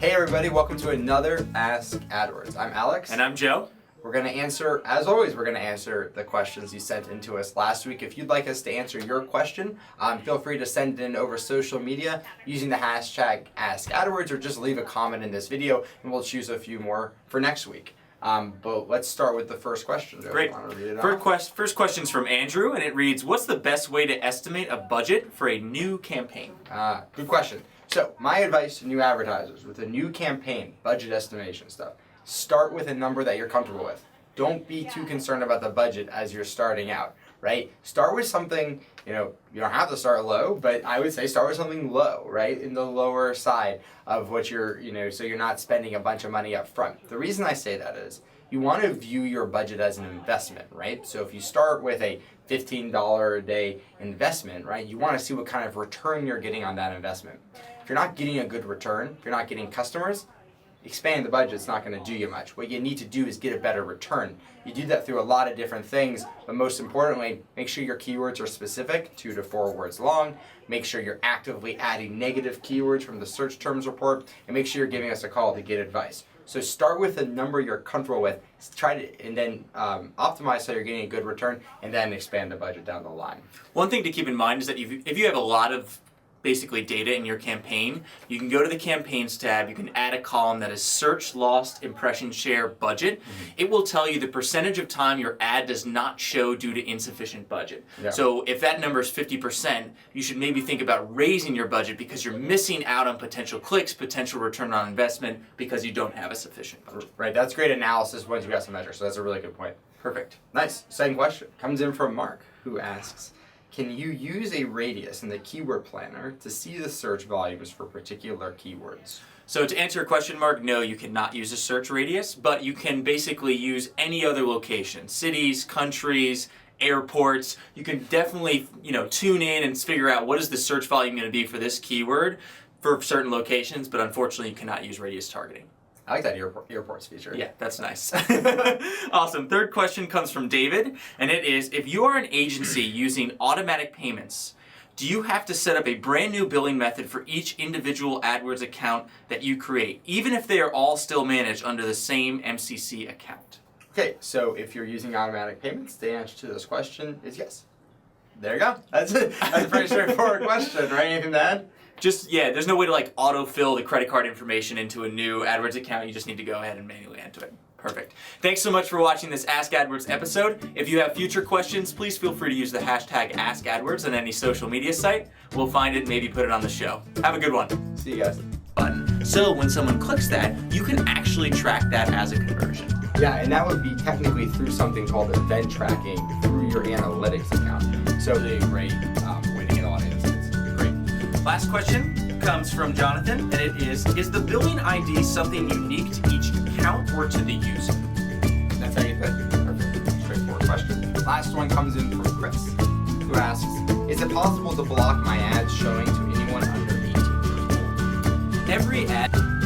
Hey everybody, welcome to another Ask AdWords. I'm Alex. And I'm Joe. We're going to answer, as always, we're going to answer the questions you sent in to us last week. If you'd like us to answer your question, feel free to send it in over social media using the hashtag AskAdWords, or just leave a comment in this video and we'll choose a few more for next week. But let's start with the first question. Joe. Great. First question's from Andrew, and it reads, what's the best way to estimate a budget for a new campaign? Good question. So my advice to new advertisers with a new campaign, budget estimation stuff, start with a number that you're comfortable with. Don't be too concerned about the budget as you're starting out, right? Start with something, you don't have to start low, but I would say start with something low, right? In the lower side of what you're, so you're not spending a bunch of money up front. The reason I say that is you want to view your budget as an investment, right? So if you start with a $15 a day investment, right, you want to see what kind of return you're getting on that investment. If you're not getting a good return, if you're not getting customers, expanding the budget's not going to do you much. What you need to do is get a better return. You do that through a lot of different things, but most importantly, make sure your keywords are specific, 2 to 4 words long. Make sure you're actively adding negative keywords from the search terms report, and make sure you're giving us a call to get advice. So start with a number you're comfortable with, and then optimize so you're getting a good return, and then expand the budget down the line. One thing to keep in mind is that if you have a lot of basically data in your campaign, you can go to the campaigns tab, you can add a column that is search, lost, impression share, budget. It will tell you the percentage of time your ad does not show due to insufficient budget. Yeah. So if that number is 50%, you should maybe think about raising your budget because you're missing out on potential clicks, potential return on investment because you don't have a sufficient budget. Right, that's great analysis once you got some measures, so that's a really good point. Perfect. Nice. Second question comes in from Mark, who asks, can you use a radius in the keyword planner to see the search volumes for particular keywords? So to answer your question, Mark, no, you cannot use a search radius, but you can basically use any other location, cities, countries, airports. You can definitely, tune in and figure out what is the search volume going to be for this keyword for certain locations, but unfortunately you cannot use radius targeting. I like that airports feature. Yeah, that's nice. Awesome. Third question comes from David, and it is, if you are an agency using automatic payments, do you have to set up a brand new billing method for each individual AdWords account that you create, even if they are all still managed under the same MCC account? Okay, so if you're using automatic payments, the answer to this question is yes. There you go. That's it. That's a pretty straightforward question, right? Anything to add? There's no way to autofill the credit card information into a new AdWords account. You just need to go ahead and manually enter it. Perfect. Thanks so much for watching this Ask AdWords episode. If you have future questions, please feel free to use the hashtag AskAdWords on any social media site. We'll find it and maybe put it on the show. Have a good one. See you guys. Button. So when someone clicks that, you can actually track that as a conversion. Yeah, and that would be technically through something called event tracking through your analytics account. So really great way to get audiences. Great. Last question comes from Jonathan, and it is the billing ID something unique to each account or to the user? That's how you put it. Perfect. Straightforward question. Last one comes in from Chris, who asks, is it possible to block my ads showing to anyone under 18 years old? Every ad